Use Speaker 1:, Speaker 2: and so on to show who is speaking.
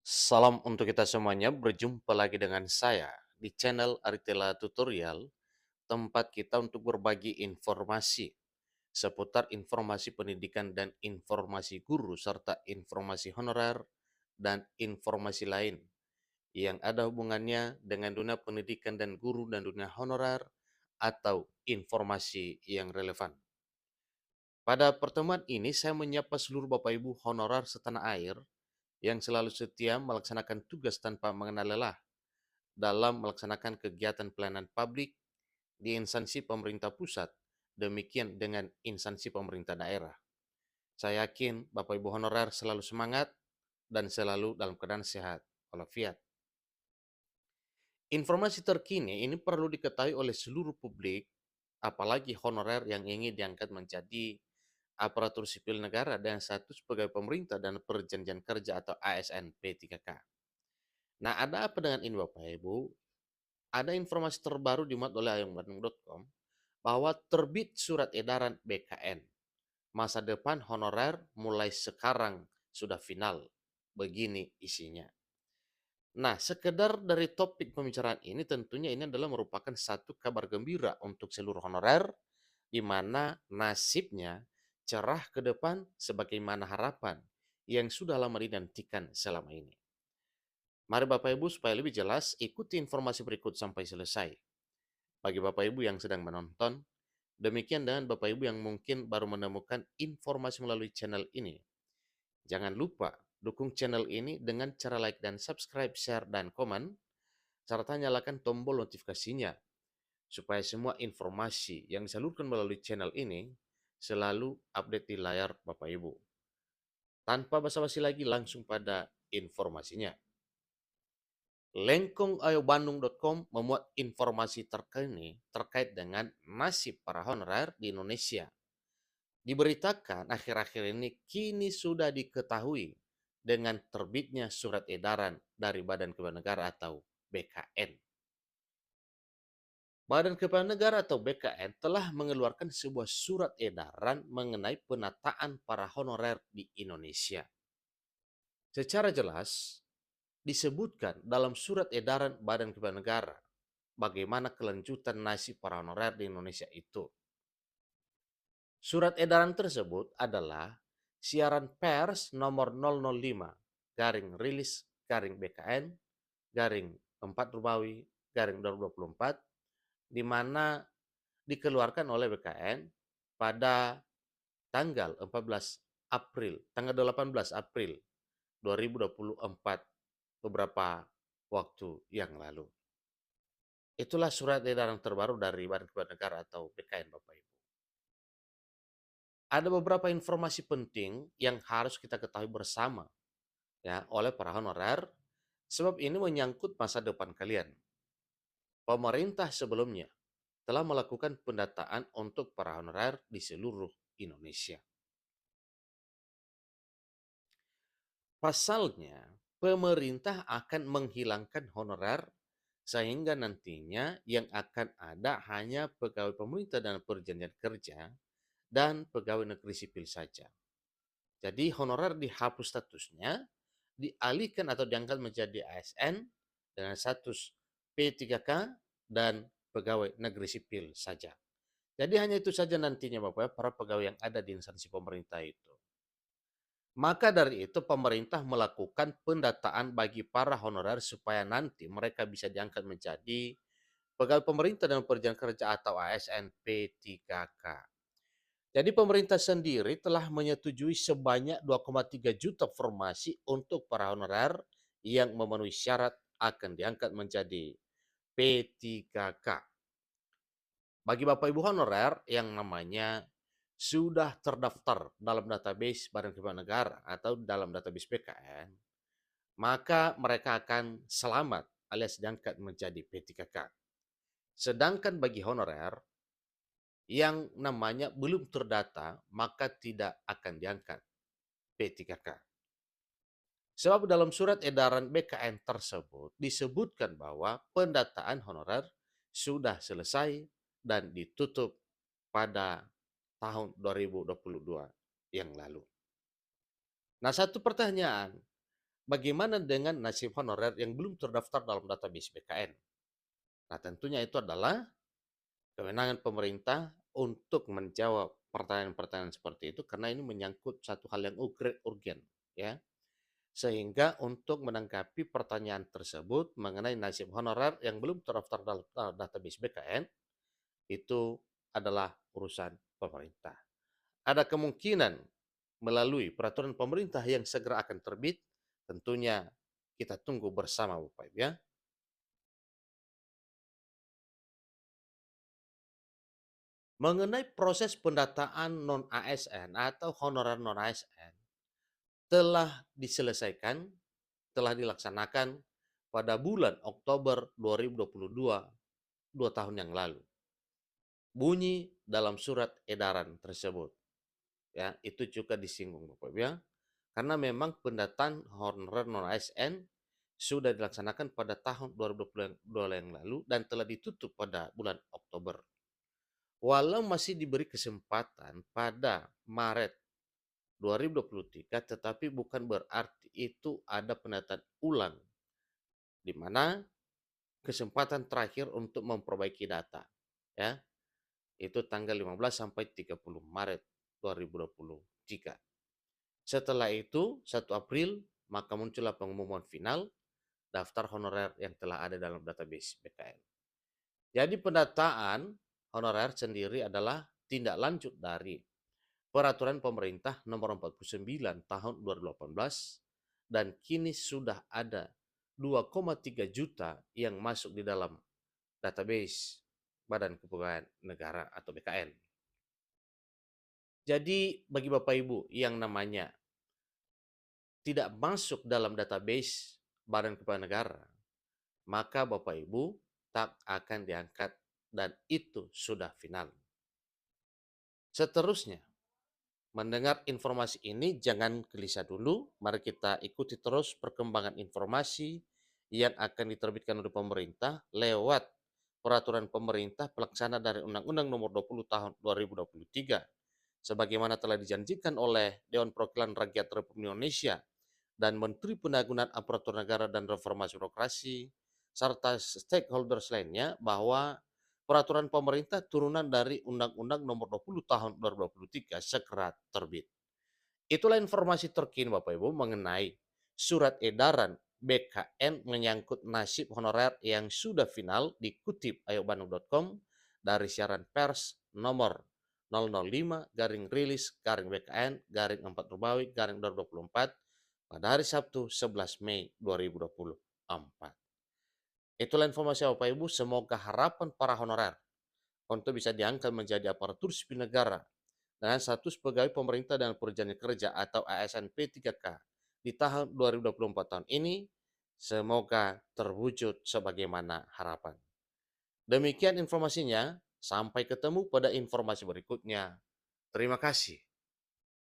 Speaker 1: Salam untuk kita semuanya, berjumpa lagi dengan saya di channel Aritela Tutorial, tempat kita untuk berbagi informasi seputar informasi pendidikan dan informasi guru, serta informasi honorer dan informasi lain yang ada hubungannya dengan dunia pendidikan dan guru dan dunia honorer atau informasi yang relevan. Pada pertemuan ini, saya menyapa seluruh Bapak Ibu honorer setanah air yang selalu setia melaksanakan tugas tanpa mengenal lelah dalam melaksanakan kegiatan pelayanan publik di instansi pemerintah pusat, demikian dengan instansi pemerintah daerah. Saya yakin Bapak Ibu honorer selalu semangat dan selalu dalam keadaan sehat walafiat. Informasi terkini ini perlu diketahui oleh seluruh publik, apalagi honorer yang ingin diangkat menjadi aparatur sipil negara dan status pegawai pemerintah dan perjanjian kerja atau ASN P3K. Nah, ada apa dengan ini Bapak Ibu? Ada informasi terbaru dimuat oleh ayongbandung.com bahwa terbit surat edaran BKN. Masa depan honorer mulai sekarang sudah final. Begini isinya. Nah, sekedar dari topik pembicaraan ini tentunya ini adalah merupakan satu kabar gembira untuk seluruh honorer di mana nasibnya cerah ke depan sebagaimana harapan yang sudah lama dinantikan selama ini. Mari Bapak Ibu supaya lebih jelas ikuti informasi berikut sampai selesai. Bagi Bapak Ibu yang sedang menonton, demikian dengan Bapak Ibu yang mungkin baru menemukan informasi melalui channel ini. Jangan lupa dukung channel ini dengan cara like dan subscribe, share, dan komen, serta nyalakan tombol notifikasinya, supaya semua informasi yang disalurkan melalui channel ini selalu update di layar Bapak Ibu. Tanpa basa-basi lagi langsung pada informasinya. Lengkongayobandung.com memuat informasi terkini terkait dengan nasib para honorer di Indonesia. Diberitakan akhir-akhir ini kini sudah diketahui dengan terbitnya surat edaran dari Badan Kepegawaian Negara atau BKN. Badan Kepegawaian Negara atau BKN telah mengeluarkan sebuah surat edaran mengenai penataan para honorer di Indonesia. Secara jelas, disebutkan dalam surat edaran Badan Kepegawaian Negara bagaimana kelanjutan nasib para honorer di Indonesia itu. Surat edaran tersebut adalah siaran pers nomor 005 garing rilis garing BKN garing 4 Rubawi garing 2024 di mana dikeluarkan oleh BKN pada tanggal 14 April, tanggal 18 April 2024 beberapa waktu yang lalu. Itulah surat edaran terbaru dari Badan Kepegawaian Negara atau BKN Bapak Ibu. Ada beberapa informasi penting yang harus kita ketahui bersama ya oleh para honorer sebab ini menyangkut masa depan kalian. Pemerintah sebelumnya telah melakukan pendataan untuk para honorer di seluruh Indonesia. Pasalnya, pemerintah akan menghilangkan honorer sehingga nantinya yang akan ada hanya pegawai pemerintah dan perjanjian kerja dan pegawai negeri sipil saja. Jadi honorer dihapus statusnya, dialihkan atau diangkat menjadi ASN dengan status P3K dan pegawai negeri sipil saja. Jadi hanya itu saja nantinya Bapak, para pegawai yang ada di instansi pemerintah itu. Maka dari itu pemerintah melakukan pendataan bagi para honorer supaya nanti mereka bisa diangkat menjadi pegawai pemerintah dan perjanjian kerja atau ASN P3K. Jadi pemerintah sendiri telah menyetujui sebanyak 2,3 juta formasi untuk para honorer yang memenuhi syarat akan diangkat menjadi P3K. Bagi Bapak Ibu honorer yang namanya sudah terdaftar dalam database Badan Kepegawaian Negara atau dalam database BKN, maka mereka akan selamat alias diangkat menjadi P3K. Sedangkan bagi honorer yang namanya belum terdata, maka tidak akan diangkat P3K. Sebab dalam surat edaran BKN tersebut disebutkan bahwa pendataan honorer sudah selesai dan ditutup pada tahun 2022 yang lalu. Nah, satu pertanyaan, bagaimana dengan nasib honorer yang belum terdaftar dalam database BKN? Nah, tentunya itu adalah kewenangan pemerintah untuk menjawab pertanyaan-pertanyaan seperti itu karena ini menyangkut satu hal yang urgen, ya. Sehingga untuk menanggapi pertanyaan tersebut mengenai nasib honorer yang belum terdaftar dalam database BKN, itu adalah urusan pemerintah. Ada kemungkinan melalui peraturan pemerintah yang segera akan terbit, tentunya kita tunggu bersama Bapak Ibu, ya. Mengenai proses pendataan non-ASN atau honorer non-ASN telah diselesaikan, telah dilaksanakan pada bulan Oktober 2022, 2 tahun yang lalu. Bunyi dalam surat edaran tersebut, ya, itu juga disinggung Bapak Ibu, ya. Karena memang pendataan honorer non-ASN sudah dilaksanakan pada tahun 2022 yang lalu dan telah ditutup pada bulan Oktober. Walau masih diberi kesempatan pada Maret 2023, tetapi bukan berarti itu ada pendataan ulang, di mana kesempatan terakhir untuk memperbaiki data, ya, itu tanggal 15 sampai 30 Maret 2023. Setelah itu, 1 April, maka muncullah pengumuman final daftar honorer yang telah ada dalam database BKN. Jadi pendataan honorer sendiri adalah tindak lanjut dari Peraturan Pemerintah Nomor 49 Tahun 2018 dan kini sudah ada 2,3 juta yang masuk di dalam database Badan Kepegawaian Negara atau BKN. Jadi bagi Bapak Ibu yang namanya tidak masuk dalam database Badan Kepegawaian Negara, maka Bapak Ibu tak akan diangkat dan itu sudah final. Seterusnya, mendengar informasi ini jangan gelisah dulu, mari kita ikuti terus perkembangan informasi yang akan diterbitkan oleh pemerintah lewat peraturan pemerintah pelaksana dari Undang-Undang Nomor 20 Tahun 2023 sebagaimana telah dijanjikan oleh Dewan Perwakilan Rakyat Republik Indonesia dan Menteri Penanggulangan Aparatur Negara dan Reformasi Birokrasi serta stakeholders lainnya bahwa peraturan pemerintah turunan dari Undang-Undang Nomor 20 Tahun 2023 segera terbit. Itulah informasi terkini Bapak Ibu mengenai surat edaran BKN menyangkut nasib honorer yang sudah final dikutip ayobandung.com dari siaran pers nomor 005 garing rilis garing BKN garing 4 Rubawi garing 2024 pada hari Sabtu 11 Mei 2024. Itulah informasi Bapak Ibu, semoga harapan para honorer untuk bisa diangkat menjadi aparatur sipil negara dengan status pegawai pemerintah dan perjanjian kerja atau ASN P3K di tahun 2024 tahun ini semoga terwujud sebagaimana harapan. Demikian informasinya, sampai ketemu pada informasi berikutnya. Terima kasih.